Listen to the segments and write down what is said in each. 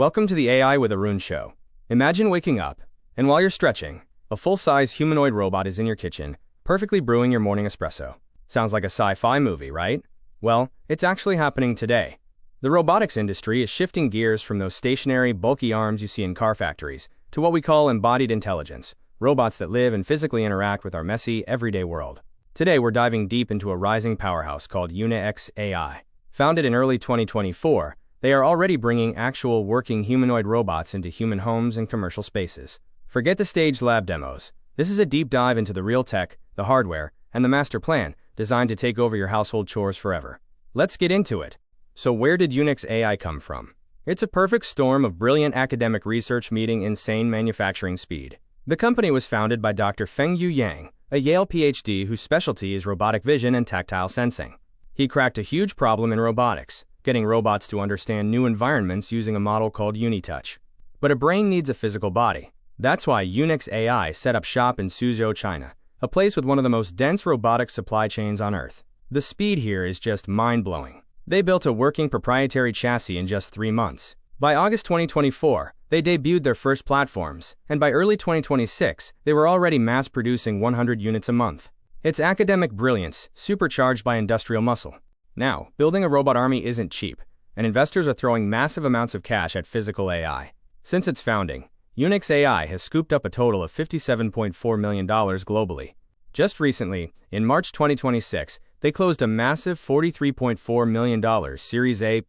Welcome to the AI with Arun show. Imagine waking up, and while you're stretching, a full-size humanoid robot is in your kitchen, perfectly brewing your morning espresso. Sounds like a sci-fi movie, right? Well, it's actually happening today. The robotics industry is shifting gears from those stationary, bulky arms you see in car factories to what we call embodied intelligence, robots that live and physically interact with our messy, everyday world. Today we're diving deep into a rising powerhouse called UniX AI. Founded in early 2024, they are already bringing actual working humanoid robots into human homes and commercial spaces. Forget the staged lab demos. This is a deep dive into the real tech, the hardware, and the master plan designed to take over your household chores forever. Let's get into it. So where did UniX AI come from? It's a perfect storm of brilliant academic research meeting insane manufacturing speed. The company was founded by Dr. Feng Yu-Yang, a Yale PhD whose specialty is robotic vision and tactile sensing. He cracked a huge problem in robotics, getting robots to understand new environments using a model called UniTouch. But a brain needs a physical body. That's why UniX AI set up shop in Suzhou, China, a place with one of the most dense robotic supply chains on Earth. The speed here is just mind-blowing. They built a working proprietary chassis in just 3 months. By August 2024, they debuted their first platforms, and by early 2026, they were already mass-producing 100 units a month. It's academic brilliance, supercharged by industrial muscle. Now, building a robot army isn't cheap, and investors are throwing massive amounts of cash at physical AI. Since its founding, UniX AI has scooped up a total of $57.4 million globally. Just recently, in March 2026, they closed a massive $43.4 million Series A++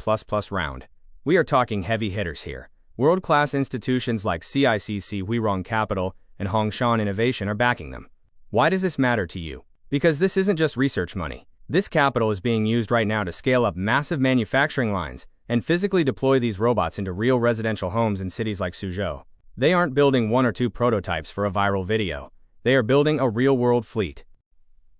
round. We are talking heavy hitters here. World-class institutions like CICC Huirong Capital and Hongshan Innovation are backing them. Why does this matter to you? Because this isn't just research money. This capital is being used right now to scale up massive manufacturing lines and physically deploy these robots into real residential homes in cities like Suzhou. They aren't building 1 or 2 prototypes for a viral video. They are building a real-world fleet.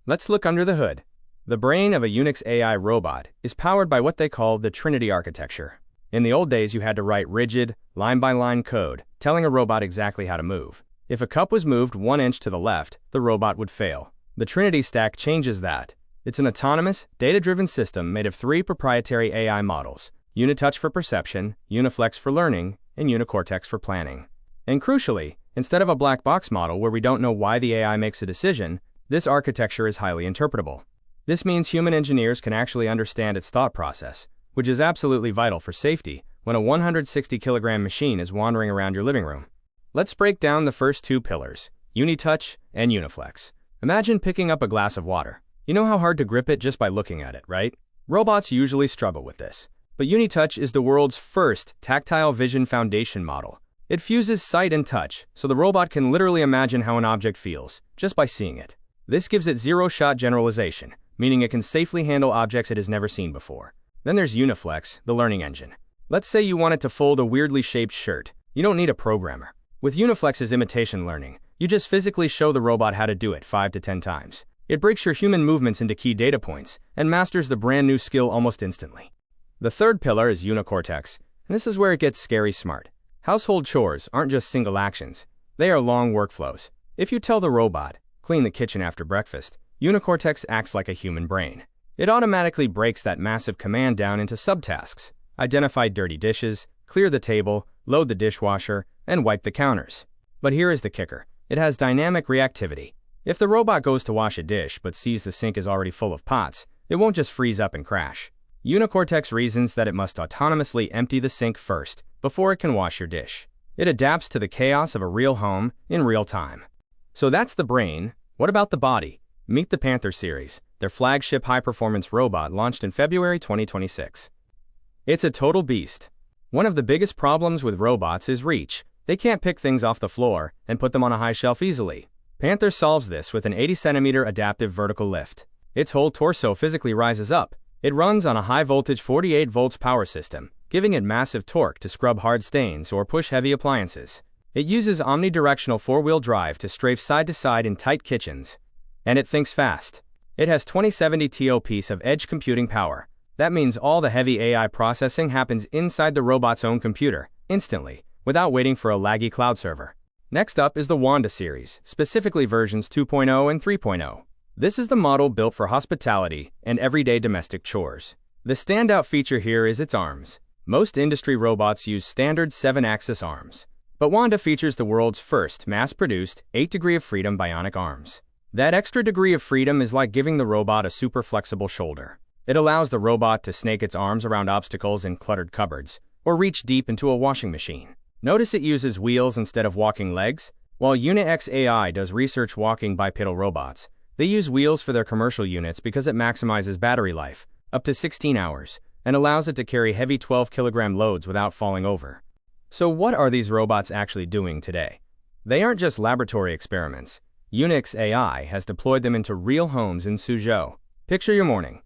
Let's look under the hood. The brain of a UniX AI robot is powered by what they call the Trinity Architecture. In the old days, you had to write rigid, line-by-line code, telling a robot exactly how to move. If a cup was moved 1 inch to the left, the robot would fail. The Trinity stack changes that. It's an autonomous, data-driven system made of 3 proprietary AI models: UniTouch for perception, UniFlex for learning, and UniCortex for planning. And crucially, instead of a black box model where we don't know why the AI makes a decision, this architecture is highly interpretable. This means human engineers can actually understand its thought process, which is absolutely vital for safety when a 160-kilogram machine is wandering around your living room. Let's break down the first 2 pillars, UniTouch and UniFlex. Imagine picking up a glass of water. You know how hard to grip it just by looking at it, right? Robots usually struggle with this. But UniTouch is the world's first tactile vision foundation model. It fuses sight and touch, so the robot can literally imagine how an object feels, just by seeing it. This gives it zero-shot generalization, meaning it can safely handle objects it has never seen before. Then there's UniFlex, the learning engine. Let's say you want it to fold a weirdly shaped shirt. You don't need a programmer. With UniFlex's imitation learning, you just physically show the robot how to do it 5 to 10 times. It breaks your human movements into key data points and masters the brand new skill almost instantly. The third pillar is UniCortex, and this is where it gets scary smart. Household chores aren't just single actions. They are long workflows. If you tell the robot, clean the kitchen after breakfast, UniCortex acts like a human brain. It automatically breaks that massive command down into subtasks: identify dirty dishes, clear the table, load the dishwasher, and wipe the counters. But here is the kicker. It has dynamic reactivity. If the robot goes to wash a dish but sees the sink is already full of pots, it won't just freeze up and crash. UniCortex reasons that it must autonomously empty the sink first before it can wash your dish. It adapts to the chaos of a real home in real time. So that's the brain. What about the body? Meet the Panther series, their flagship high-performance robot launched in February 2026. It's a total beast. One of the biggest problems with robots is reach. They can't pick things off the floor and put them on a high shelf easily. Panther solves this with an 80-centimeter adaptive vertical lift. Its whole torso physically rises up. It runs on a high-voltage 48 volts power system, giving it massive torque to scrub hard stains or push heavy appliances. It uses omnidirectional 4-wheel drive to strafe side to side in tight kitchens. And it thinks fast. It has 2070 TOPS of edge computing power. That means all the heavy AI processing happens inside the robot's own computer, instantly, without waiting for a laggy cloud server. Next up is the Wanda series, specifically versions 2.0 and 3.0. This is the model built for hospitality and everyday domestic chores. The standout feature here is its arms. Most industry robots use standard 7-axis arms. But Wanda features the world's first mass-produced 8-degree of freedom bionic arms. That extra degree of freedom is like giving the robot a super flexible shoulder. It allows the robot to snake its arms around obstacles in cluttered cupboards, or reach deep into a washing machine. Notice it uses wheels instead of walking legs? While UniX AI does research walking bipedal robots, they use wheels for their commercial units because it maximizes battery life, up to 16 hours, and allows it to carry heavy 12-kilogram loads without falling over. So what are these robots actually doing today? They aren't just laboratory experiments. UniX AI has deployed them into real homes in Suzhou. Picture your morning.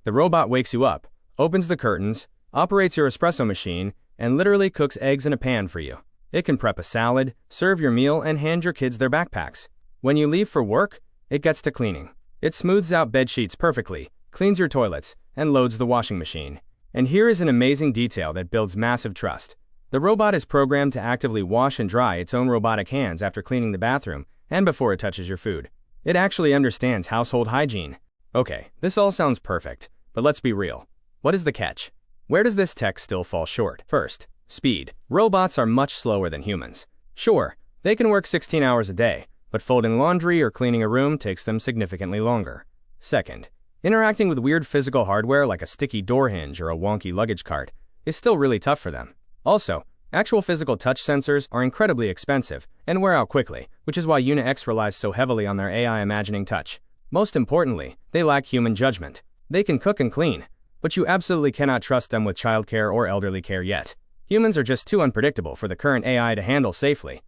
The robot wakes you up, opens the curtains, operates your espresso machine, and literally cooks eggs in a pan for you. It can prep a salad, serve your meal, and hand your kids their backpacks. When you leave for work, it gets to cleaning. It smooths out bed sheets perfectly, cleans your toilets, and loads the washing machine. And here is an amazing detail that builds massive trust. The robot is programmed to actively wash and dry its own robotic hands after cleaning the bathroom and before it touches your food. It actually understands household hygiene. Okay, this all sounds perfect, but let's be real. What is the catch? Where does this tech still fall short? First, speed. Robots are much slower than humans. Sure, they can work 16 hours a day, but folding laundry or cleaning a room takes them significantly longer. Second, interacting with weird physical hardware like a sticky door hinge or a wonky luggage cart is still really tough for them. Also, actual physical touch sensors are incredibly expensive and wear out quickly, which is why UniX relies so heavily on their AI imagining touch. Most importantly, they lack human judgment. They can cook and clean, but you absolutely cannot trust them with childcare or elderly care yet. Humans are just too unpredictable for the current AI to handle safely.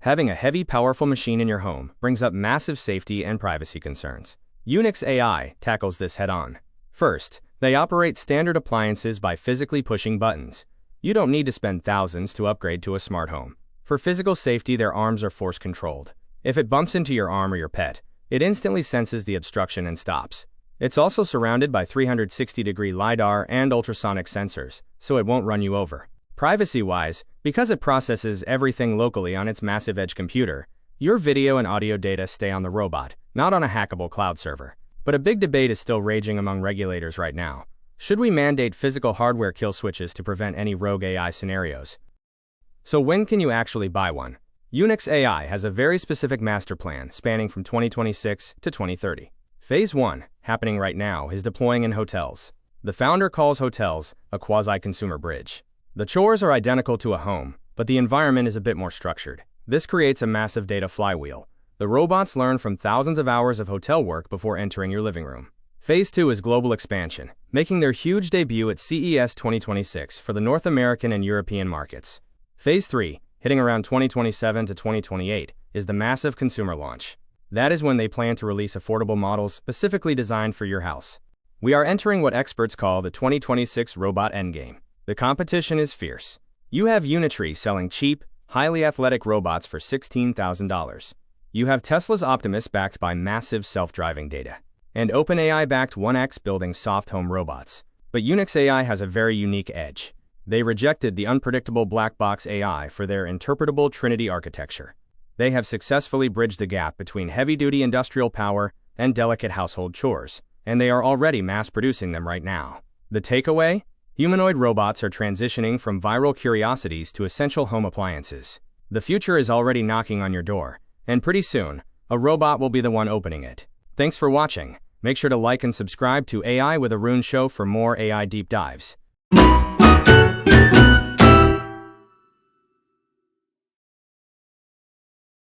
Having a heavy, powerful machine in your home brings up massive safety and privacy concerns. UniX AI tackles this head-on. First, they operate standard appliances by physically pushing buttons. You don't need to spend thousands to upgrade to a smart home. For physical safety, their arms are force-controlled. If it bumps into your arm or your pet, it instantly senses the obstruction and stops. It's also surrounded by 360-degree LiDAR and ultrasonic sensors, so it won't run you over. Privacy-wise, because it processes everything locally on its massive edge computer, your video and audio data stay on the robot, not on a hackable cloud server. But a big debate is still raging among regulators right now. Should we mandate physical hardware kill switches to prevent any rogue AI scenarios? So when can you actually buy one? UniX AI has a very specific master plan spanning from 2026 to 2030. Phase 1, happening right now, is deploying in hotels. The founder calls hotels a quasi-consumer bridge. The chores are identical to a home, but the environment is a bit more structured. This creates a massive data flywheel. The robots learn from thousands of hours of hotel work before entering your living room. Phase 2 is global expansion, making their huge debut at CES 2026 for the North American and European markets. Phase 3, hitting around 2027 to 2028, is the massive consumer launch. That is when they plan to release affordable models specifically designed for your house. We are entering what experts call the 2026 robot endgame. The competition is fierce. You have Unitree selling cheap, highly athletic robots for $16,000. You have Tesla's Optimus backed by massive self-driving data. And OpenAI-backed 1X building soft home robots. But UniX AI has a very unique edge. They rejected the unpredictable black box AI for their interpretable Trinity Architecture. They have successfully bridged the gap between heavy-duty industrial power and delicate household chores, and they are already mass-producing them right now. The takeaway? Humanoid robots are transitioning from viral curiosities to essential home appliances. The future is already knocking on your door, and pretty soon, a robot will be the one opening it. Thanks for watching. Make sure to like and subscribe to AI with Arun Show for more AI deep dives.